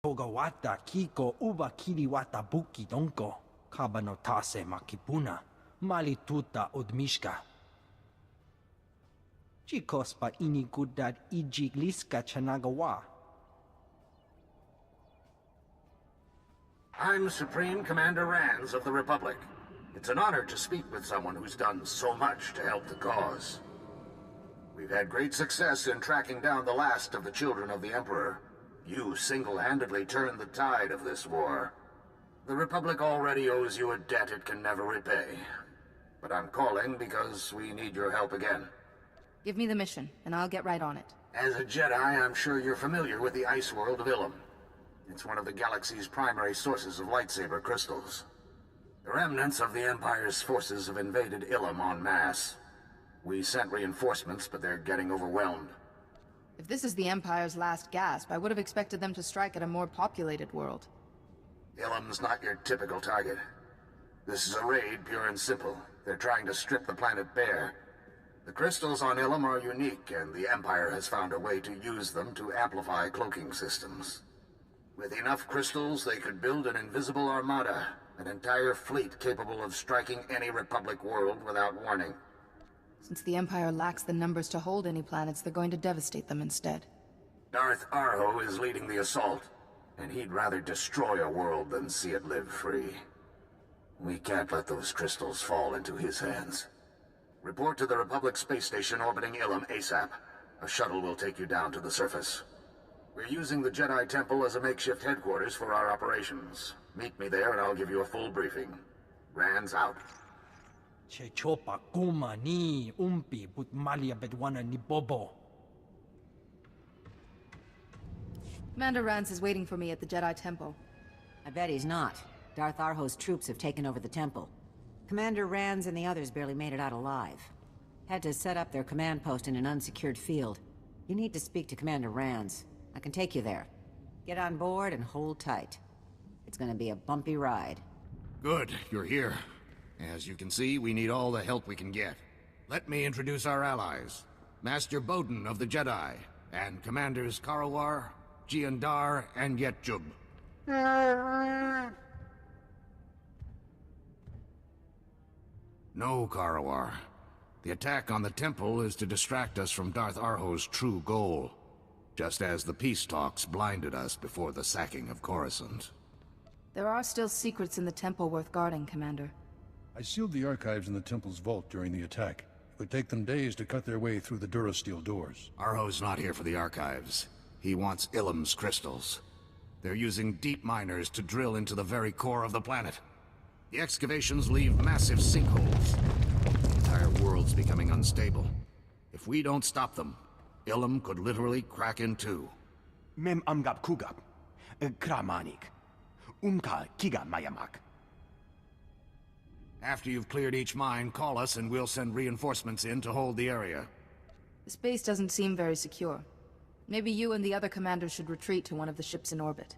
Togawata kiko uba kiliwata buki donko. Kabano tase makipuna. Mali tuta odmishka. Chikospa inigudad ijigliska chanagawa. I'm Supreme Commander Rands of the Republic. It's an honor to speak with someone who's done so much to help the cause. We've had great success in tracking down the last of the children of the Emperor. You single-handedly turned the tide of this war. The Republic already owes you a debt it can never repay. But I'm calling because we need your help again. Give me the mission, and I'll get right on it. As a Jedi, I'm sure you're familiar with the ice world of Ilum. It's one of the galaxy's primary sources of lightsaber crystals. The remnants of the Empire's forces have invaded Ilum en masse. We sent reinforcements, but they're getting overwhelmed. If this is the Empire's last gasp, I would have expected them to strike at a more populated world. Ilum's not your typical target. This is a raid, pure and simple. They're trying to strip the planet bare. The crystals on Ilum are unique, and the Empire has found a way to use them to amplify cloaking systems. With enough crystals, they could build an invisible armada, an entire fleet capable of striking any Republic world without warning. Since the Empire lacks the numbers to hold any planets, they're going to devastate them instead. Darth Arho is leading the assault, and he'd rather destroy a world than see it live free. We can't let those crystals fall into his hands. Report to the Republic space station orbiting Ilum ASAP. A shuttle will take you down to the surface. We're using the Jedi Temple as a makeshift headquarters for our operations. Meet me there and I'll give you a full briefing. Rands out. Che chopa kuma ni umpi but malia bedwana ni bobo. Commander Rands is waiting for me at the Jedi Temple. I bet he's not. Darth Arho's troops have taken over the temple. Commander Rands and the others barely made it out alive. Had to set up their command post in an unsecured field. You need to speak to Commander Rands. I can take you there. Get on board and hold tight. It's gonna be a bumpy ride. Good, you're here. As you can see, we need all the help we can get. Let me introduce our allies. Master Bowden of the Jedi, and Commanders Karawar, Giandar, and Yetjub. No, Karawar. The attack on the temple is to distract us from Darth Arho's true goal. Just as the peace talks blinded us before the sacking of Coruscant. There are still secrets in the temple worth guarding, Commander. I sealed the archives in the temple's vault during the attack. It would take them days to cut their way through the durasteel doors. Arho's not here for the archives. He wants Ilum's crystals. They're using deep miners to drill into the very core of the planet. The excavations leave massive sinkholes. The entire world's becoming unstable. If we don't stop them, Ilum could literally crack in two. Mem amgap kugap. Kramanik. Umka kiga mayamak. After you've cleared each mine, call us and we'll send reinforcements in to hold the area. The space doesn't seem very secure. Maybe you and the other commanders should retreat to one of the ships in orbit.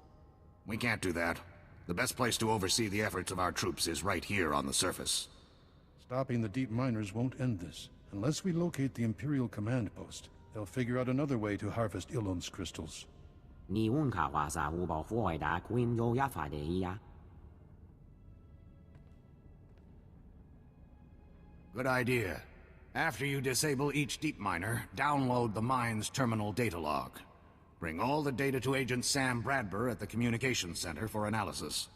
We can't do that. The best place to oversee the efforts of our troops is right here on the surface. Stopping the deep miners won't end this. Unless we locate the Imperial command post, they'll figure out another way to harvest Ilum's crystals. Ni unka wasa uba fuida queen yo ya fa de ya. Good idea. After you disable each deep miner, download the mine's terminal data log. Bring all the data to Agent Sam Bradber at the Communications Center for analysis.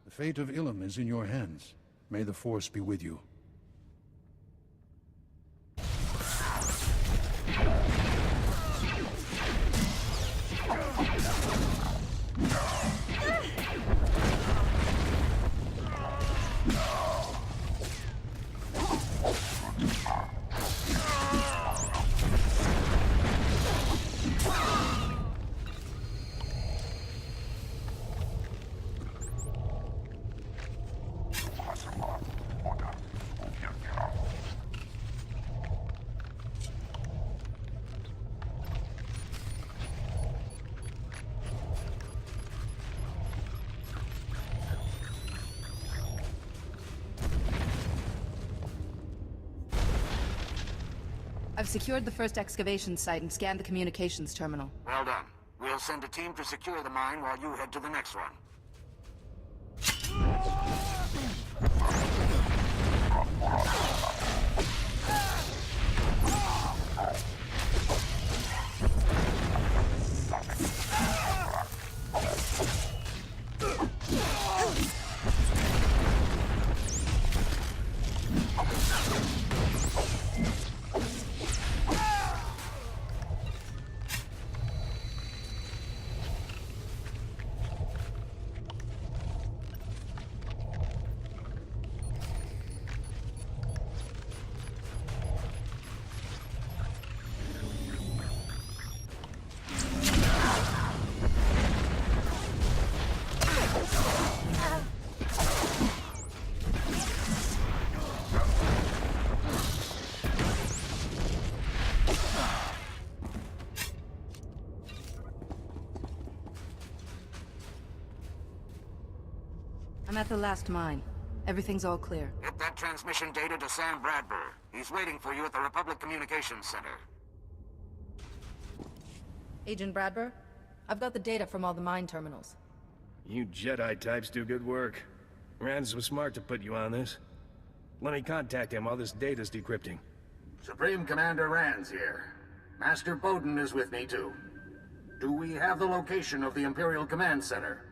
The fate of Ilum is in your hands. May the Force be with you. I've secured the first excavation site and scanned the communications terminal. Well done. We'll send a team to secure the mine while you head to the next one. I'm at the last mine. Everything's all clear. Get that transmission data to Sam Bradbury. He's waiting for you at the Republic Communications Center. Agent Bradbury, I've got the data from all the mine terminals. You Jedi types do good work. Rand was smart to put you on this. Let me contact him while this data's decrypting. Supreme Commander Rand's here. Master Bowden is with me, too. Do we have the location of the Imperial Command Center?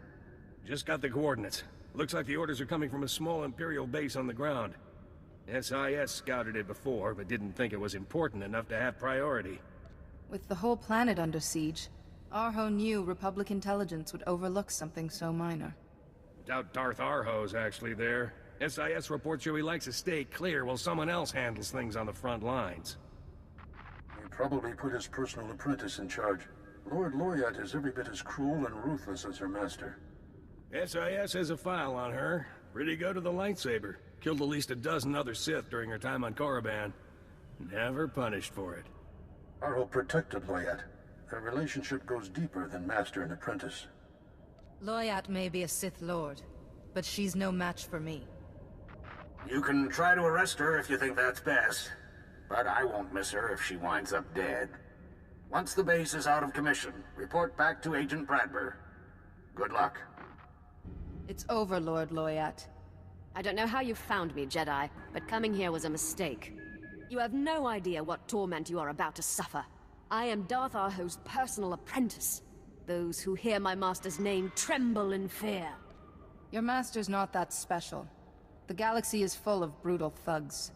Just got the coordinates. Looks like the orders are coming from a small Imperial base on the ground. SIS scouted it before, but didn't think it was important enough to have priority. With the whole planet under siege, Arho knew Republic intelligence would overlook something so minor. Doubt Darth Arho's actually there. SIS reports show he likes to stay clear while someone else handles things on the front lines. He probably put his personal apprentice in charge. Lord Loyat is every bit as cruel and ruthless as her master. SIS has a file on her. Pretty good with the lightsaber. Killed at least a dozen other Sith during her time on Korriban. Never punished for it. Arho protected Loyat. Their relationship goes deeper than master and apprentice. Loyat may be a Sith Lord, but she's no match for me. You can try to arrest her if you think that's best, but I won't miss her if she winds up dead. Once the base is out of commission, report back to Agent Bradbury. Good luck. It's over, Lord Loyat. I don't know how you found me, Jedi, but coming here was a mistake. You have no idea what torment you are about to suffer. I am Darth Arho's personal apprentice. Those who hear my master's name tremble in fear. Your master's not that special. The galaxy is full of brutal thugs.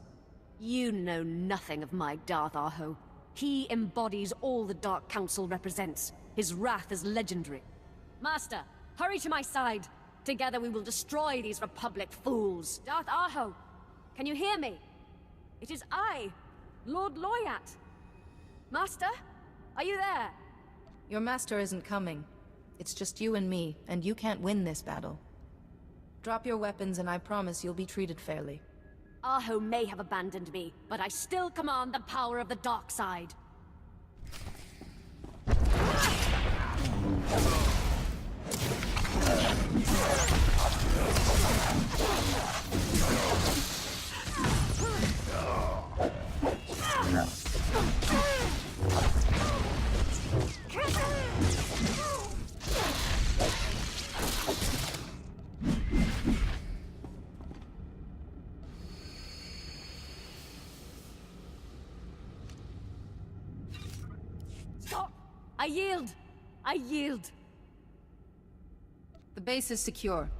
You know nothing of my Darth Arho. He embodies all the Dark Council represents. His wrath is legendary. Master, hurry to my side. Together we will destroy these Republic fools. Darth Arho, can you hear me? It is I, Lord Loyat. Master, are you there? Your master isn't coming. It's just you and me, and you can't win this battle. Drop your weapons and I promise you'll be treated fairly. Arho may have abandoned me, but I still command the power of the dark side. Stop! I yield! I yield! The base is secure.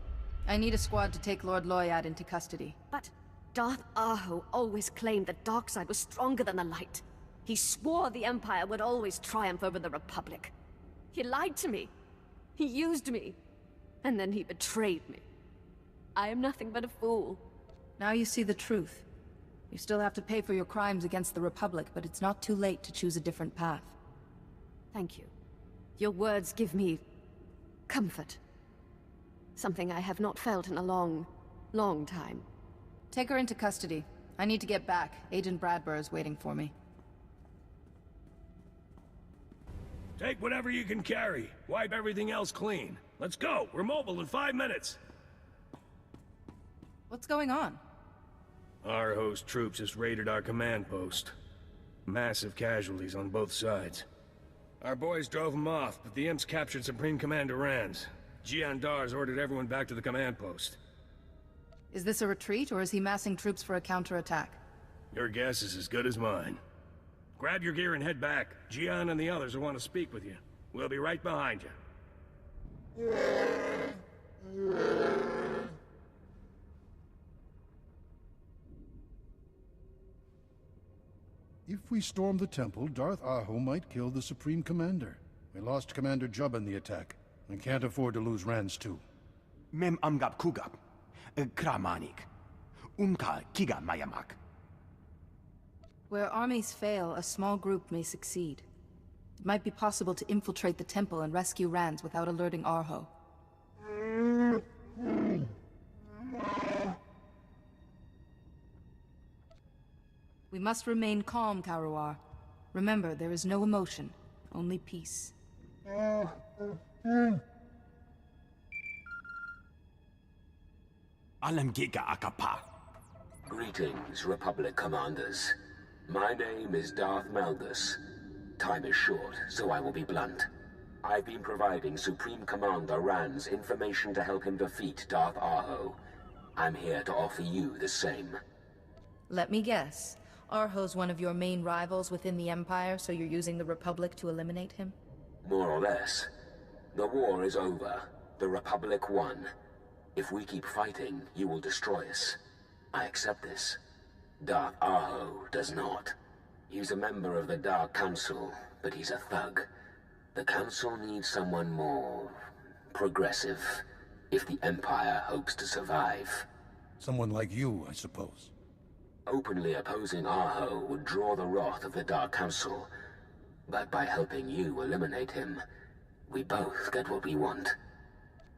I need a squad to take Lord Loyat into custody. But Darth Arho always claimed the dark side was stronger than the light. He swore the Empire would always triumph over the Republic. He lied to me. He used me. And then he betrayed me. I am nothing but a fool. Now you see the truth. You still have to pay for your crimes against the Republic, but it's not too late to choose a different path. Thank you. Your words give me comfort. Something I have not felt in a long, long time. Take her into custody. I need to get back. Agent Bradbury is waiting for me. Take whatever you can carry. Wipe everything else clean. Let's go. We're mobile in 5 minutes. What's going on? Arho's troops just raided our command post. Massive casualties on both sides. Our boys drove them off, but the Imps captured Supreme Commander Rans. Jiandar's ordered everyone back to the command post. Is this a retreat, or is he massing troops for a counterattack? Your guess is as good as mine. Grab your gear and head back. Jian and the others will want to speak with you. We'll be right behind you. If we storm the temple, Darth Aho might kill the Supreme Commander. We lost Commander Jubb in the attack. We can't afford to lose Rans too. Mem amgab kugab. Kramanik. Unka kiga mayamak. Where armies fail, a small group may succeed. It might be possible to infiltrate the temple and rescue Rans without alerting Arho. We must remain calm, Karuar. Remember, there is no emotion, only peace. Alam giga akapa. Greetings, Republic commanders. My name is Darth Malgus. Time is short, so I will be blunt. I've been providing Supreme Commander Rans information to help him defeat Darth Aho. I'm here to offer you the same. Let me guess. Arho's one of your main rivals within the Empire, so you're using the Republic to eliminate him? More or less. The war is over. The Republic won. If we keep fighting, you will destroy us. I accept this. Darth Aho does not. He's a member of the Dark Council, but he's a thug. The Council needs someone more progressive, if the Empire hopes to survive. Someone like you, I suppose. Openly opposing Aho would draw the wrath of the Dark Council. But by helping you eliminate him, we both get what we want.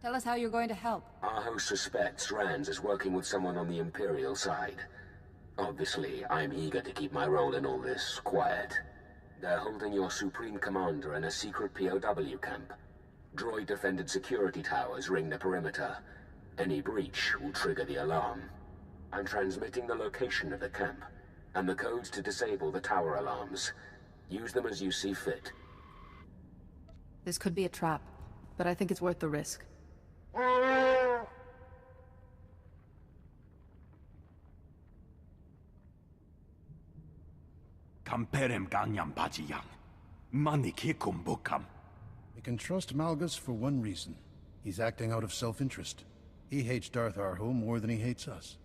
Tell us how you're going to help. Aho suspects Rans is working with someone on the Imperial side. Obviously, I'm eager to keep my role in all this quiet. They're holding your Supreme Commander in a secret POW camp. Droid-defended security towers ring the perimeter. Any breach will trigger the alarm. I'm transmitting the location of the camp, and the codes to disable the tower alarms. Use them as you see fit. This could be a trap, but I think it's worth the risk. Kamperem ganyam bajiyang. Manikikum bukam. We can trust Malgus for one reason. He's acting out of self-interest. He hates Darth Arho more than he hates us.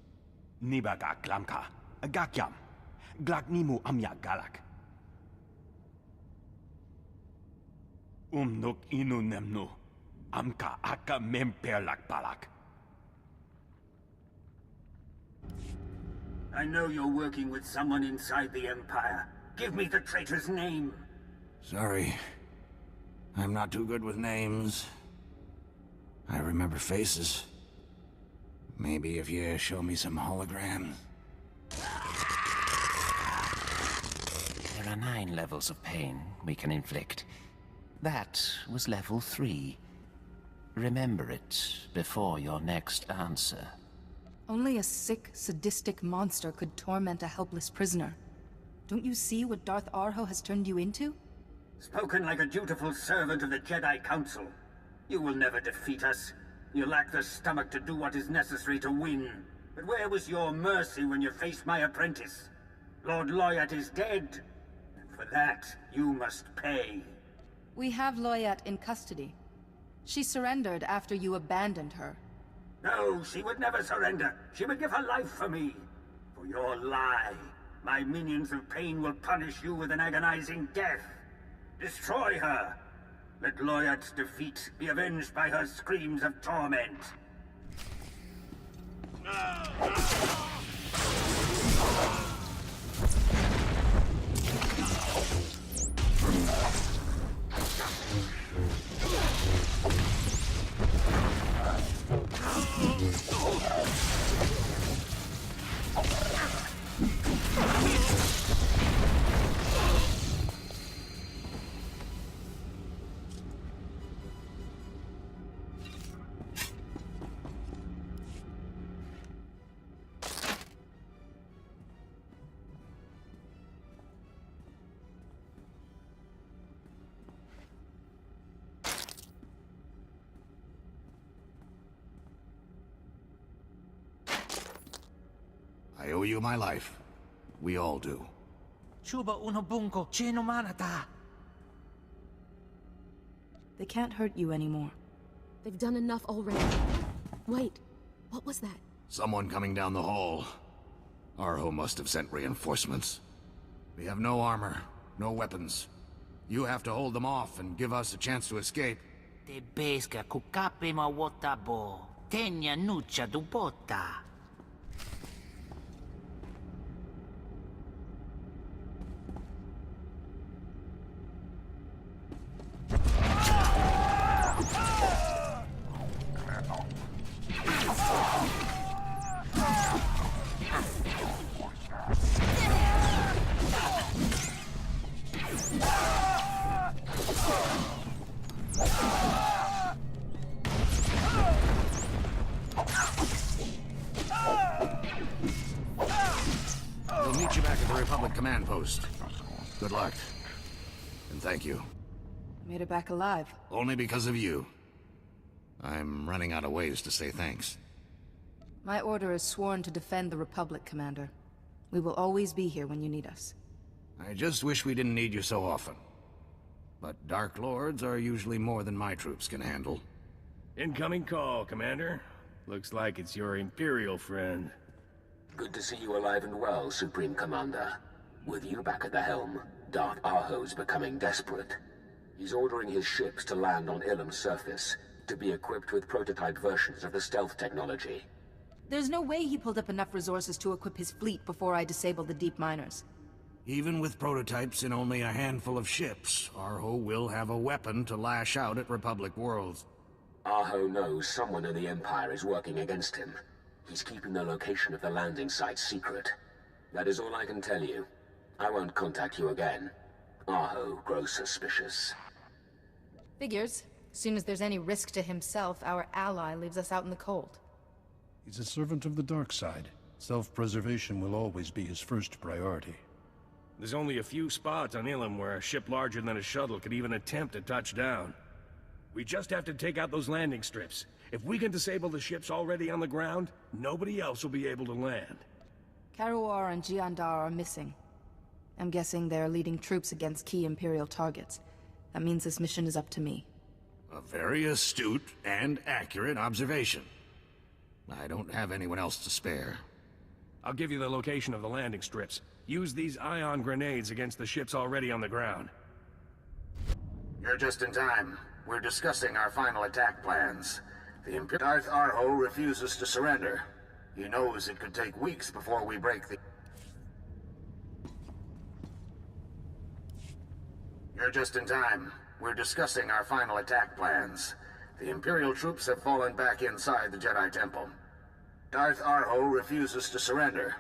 Nibaga glamka. Gakyam. Glagnimu amya galak. Nuk inu nemnu. Amka aka memperlak balak. I know you're working with someone inside the Empire. Give me the traitor's name. Sorry. I'm not too good with names. I remember faces. Maybe if you show me some holograms. There are 9 levels of pain we can inflict. That was level 3. Remember it before your next answer. Only a sick, sadistic monster could torment a helpless prisoner. Don't you see what Darth Arho has turned you into? Spoken like a dutiful servant of the Jedi Council. You will never defeat us. You lack the stomach to do what is necessary to win. But where was your mercy when you faced my apprentice? Lord Loyat is dead. And for that, you must pay. We have Loyat in custody. She surrendered after you abandoned her. No, she would never surrender. She would give her life for me. For your lie. My minions of pain will punish you with an agonizing death. Destroy her. Let Loyat's defeat be avenged by her screams of torment. I owe you my life. We all do. Chuba unobunko chinomanata. They can't hurt you anymore. They've done enough already. Wait, what was that? Someone coming down the hall. Arho must have sent reinforcements. We have no armor, no weapons. You have to hold them off and give us a chance to escape. Te pesca kukape ma wotabo. Tenya nucha dubota. We'll meet you back at the Republic command post. Good luck. And thank you. Made it back alive. Only because of you. I'm running out of ways to say thanks. My order is sworn to defend the Republic, Commander. We will always be here when you need us. I just wish we didn't need you so often. But Dark Lords are usually more than my troops can handle. Incoming call, Commander. Looks like it's your Imperial friend. Good to see you alive and well, Supreme Commander. With you back at the helm, Darth Arho's becoming desperate. He's ordering his ships to land on Ilum's surface, to be equipped with prototype versions of the stealth technology. There's no way he pulled up enough resources to equip his fleet before I disabled the deep miners. Even with prototypes in only a handful of ships, Arho will have a weapon to lash out at Republic worlds. Arho knows someone in the Empire is working against him. He's keeping the location of the landing site secret. That is all I can tell you. I won't contact you again. Arho grows suspicious. Figures. As soon as there's any risk to himself, our ally leaves us out in the cold. He's a servant of the dark side. Self-preservation will always be his first priority. There's only a few spots on Ilum where a ship larger than a shuttle could even attempt to touch down. We just have to take out those landing strips. If we can disable the ships already on the ground, nobody else will be able to land. Karuar and Jiandar are missing. I'm guessing they're leading troops against key Imperial targets. That means this mission is up to me. A very astute and accurate observation. I don't have anyone else to spare. I'll give you the location of the landing strips. Use these ion grenades against the ships already on the ground. You're just in time. We're discussing our final attack plans. The Darth Arho refuses to surrender. He knows it could take weeks before we break the... You're just in time. We're discussing our final attack plans. The Imperial troops have fallen back inside the Jedi Temple. Darth Arho refuses to surrender.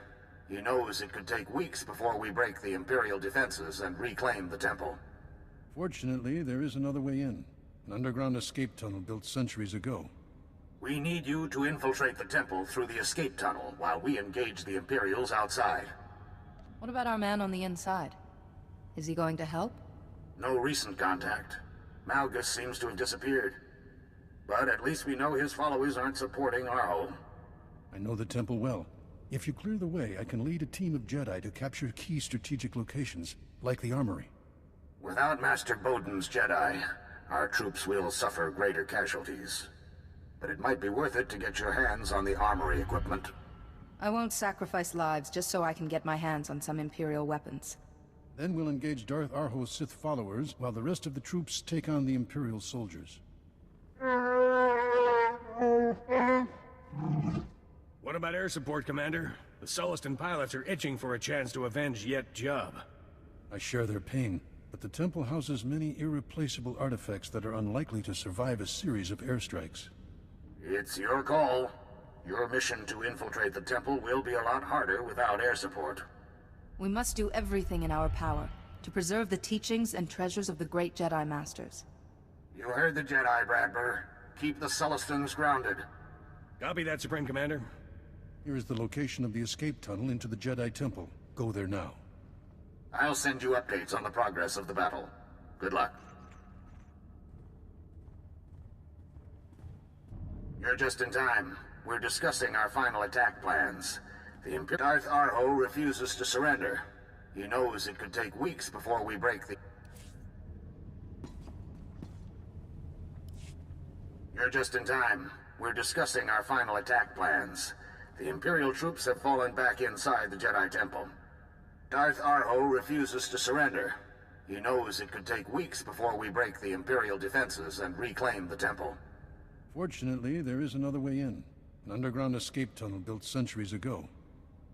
He knows it could take weeks before we break the Imperial defenses and reclaim the temple. Fortunately, there is another way in. An underground escape tunnel built centuries ago. We need you to infiltrate the temple through the escape tunnel while we engage the Imperials outside. What about our man on the inside? Is he going to help? No recent contact. Malgus seems to have disappeared. But at least we know his followers aren't supporting Arho. I know the temple well. If you clear the way, I can lead a team of Jedi to capture key strategic locations, like the armory. Without Master Boden's Jedi, our troops will suffer greater casualties. But it might be worth it to get your hands on the armory equipment. I won't sacrifice lives just so I can get my hands on some Imperial weapons. Then we'll engage Darth Arho's Sith followers, while the rest of the troops take on the Imperial soldiers. What about air support, Commander? The Sullustan pilots are itching for a chance to avenge Yet Jub. I share their pain, but the temple houses many irreplaceable artifacts that are unlikely to survive a series of airstrikes. It's your call. Your mission to infiltrate the temple will be a lot harder without air support. We must do everything in our power to preserve the teachings and treasures of the great Jedi Masters. You heard the Jedi, Bradber. Keep the Sullustans grounded. Copy that, Supreme Commander. Here is the location of the escape tunnel into the Jedi Temple. Go there now. I'll send you updates on the progress of the battle. Good luck. You're just in time. We're discussing our final attack plans. The Darth Arho refuses to surrender. He knows it could take weeks before we break the... You're just in time. We're discussing our final attack plans. The Imperial troops have fallen back inside the Jedi Temple. Darth Arho refuses to surrender. He knows it could take weeks before we break the Imperial defenses and reclaim the temple. Fortunately, there is another way in. An underground escape tunnel built centuries ago.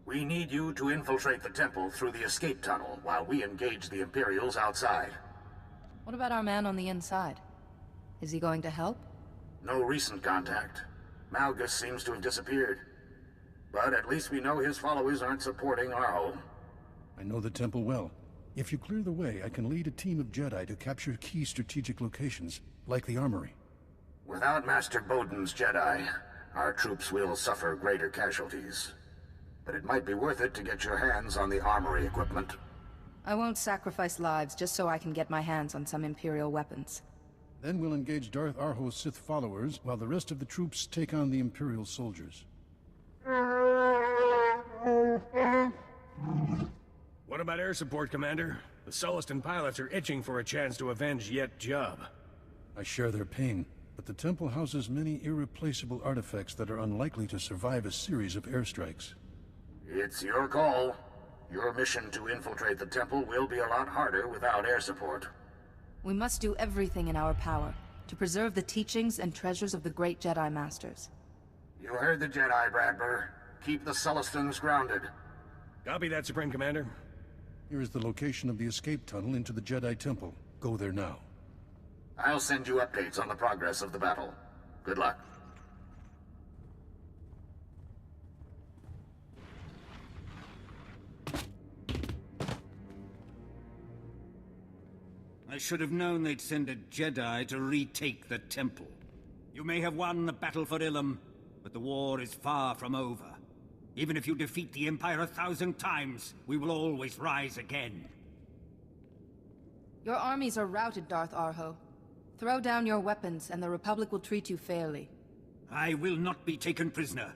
We need you to infiltrate the temple through the escape tunnel while we engage the Imperials outside. What about our man on the inside? Is he going to help? No recent contact. Malgus seems to have disappeared. But at least we know his followers aren't supporting Arho. I know the temple well. If you clear the way, I can lead a team of Jedi to capture key strategic locations, like the armory. Without Master Boden's Jedi, our troops will suffer greater casualties. But it might be worth it to get your hands on the armory equipment. I won't sacrifice lives just so I can get my hands on some Imperial weapons. Then we'll engage Darth Arho's Sith followers, while the rest of the troops take on the Imperial soldiers. What about air support, Commander? The Sullustan pilots are itching for a chance to avenge Yet Jub. I share their pain, but the temple houses many irreplaceable artifacts that are unlikely to survive a series of airstrikes. It's your call. Your mission to infiltrate the temple will be a lot harder without air support. We must do everything in our power to preserve the teachings and treasures of the great Jedi Masters. You heard the Jedi, Bradber. Keep the Sullustans grounded. Copy that, Supreme Commander. Here is the location of the escape tunnel into the Jedi Temple. Go there now. I'll send you updates on the progress of the battle. Good luck. I should have known they'd send a Jedi to retake the temple. You may have won the battle for Ilum, but the war is far from over. Even if you defeat the Empire 1,000 times, we will always rise again. Your armies are routed, Darth Arho. Throw down your weapons, and the Republic will treat you fairly. I will not be taken prisoner.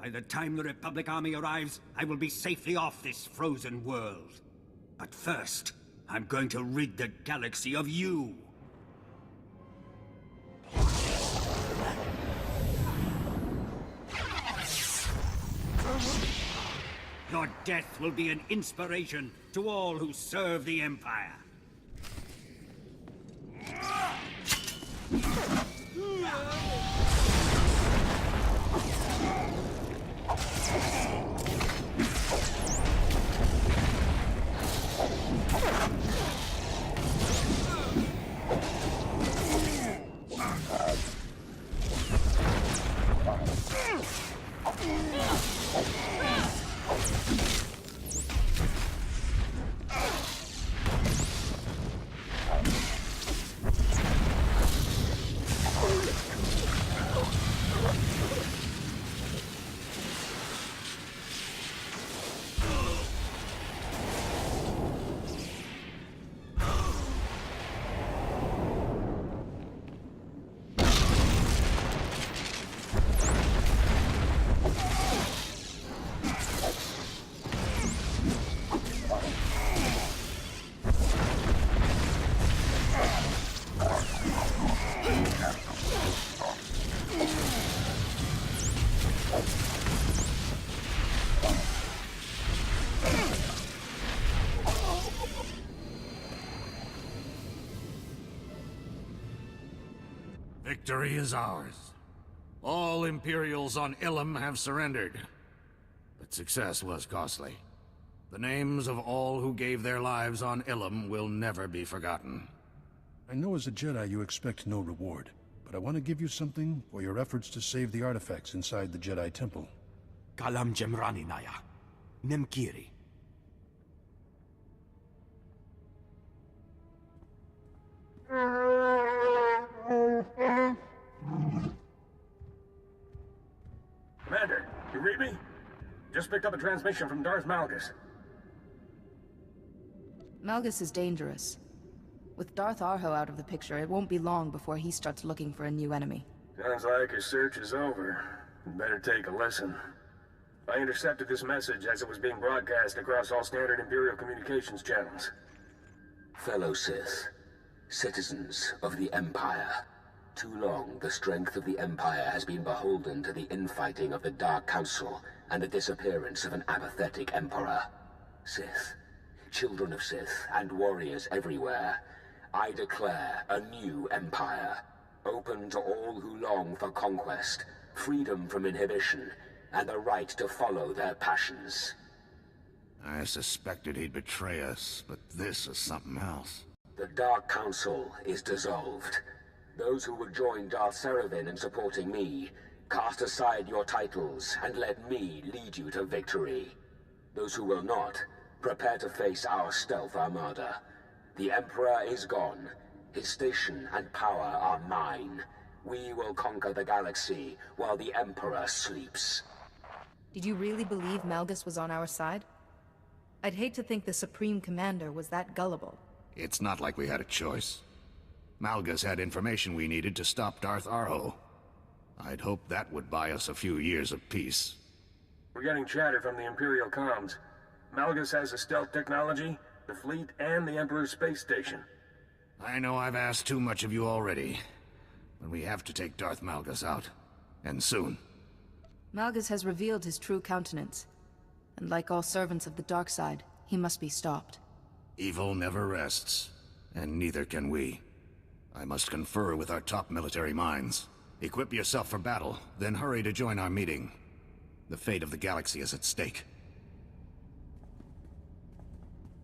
By the time the Republic army arrives, I will be safely off this frozen world. But first, I'm going to rid the galaxy of you. Your death will be an inspiration to all who serve the Empire. Victory is ours. All Imperials on Ilum have surrendered. But success was costly. The names of all who gave their lives on Ilum will never be forgotten. I know as a Jedi you expect no reward, but I want to give you something for your efforts to save the artifacts inside the Jedi Temple. Kalam Jemrani Naya. Nemkiri. Commander, you read me? Just picked up a transmission from Darth Malgus. Malgus is dangerous. With Darth Arho out of the picture, it won't be long before he starts looking for a new enemy. Sounds like his search is over. Better take a listen. I intercepted this message as it was being broadcast across all standard Imperial communications channels. Fellow Sith, citizens of the Empire. Too long, the strength of the Empire has been beholden to the infighting of the Dark Council and the disappearance of an apathetic Emperor. Sith, children of Sith, and warriors everywhere, I declare a new Empire, open to all who long for conquest, freedom from inhibition, and the right to follow their passions. I suspected he'd betray us, but this is something else. The Dark Council is dissolved. Those who will join Darth Seraphon in supporting me, cast aside your titles and let me lead you to victory. Those who will not, prepare to face our stealth armada. The Emperor is gone. His station and power are mine. We will conquer the galaxy while the Emperor sleeps. Did you really believe Malgus was on our side? I'd hate to think the Supreme Commander was that gullible. It's not like we had a choice. Malgus had information we needed to stop Darth Arho. I'd hoped that would buy us a few years of peace. We're getting chatter from the Imperial comms. Malgus has the stealth technology, the fleet, and the Emperor's space station. I know I've asked too much of you already, but we have to take Darth Malgus out. And soon. Malgus has revealed his true countenance. And like all servants of the dark side, he must be stopped. Evil never rests, and neither can we. I must confer with our top military minds. Equip yourself for battle, then hurry to join our meeting. The fate of the galaxy is at stake.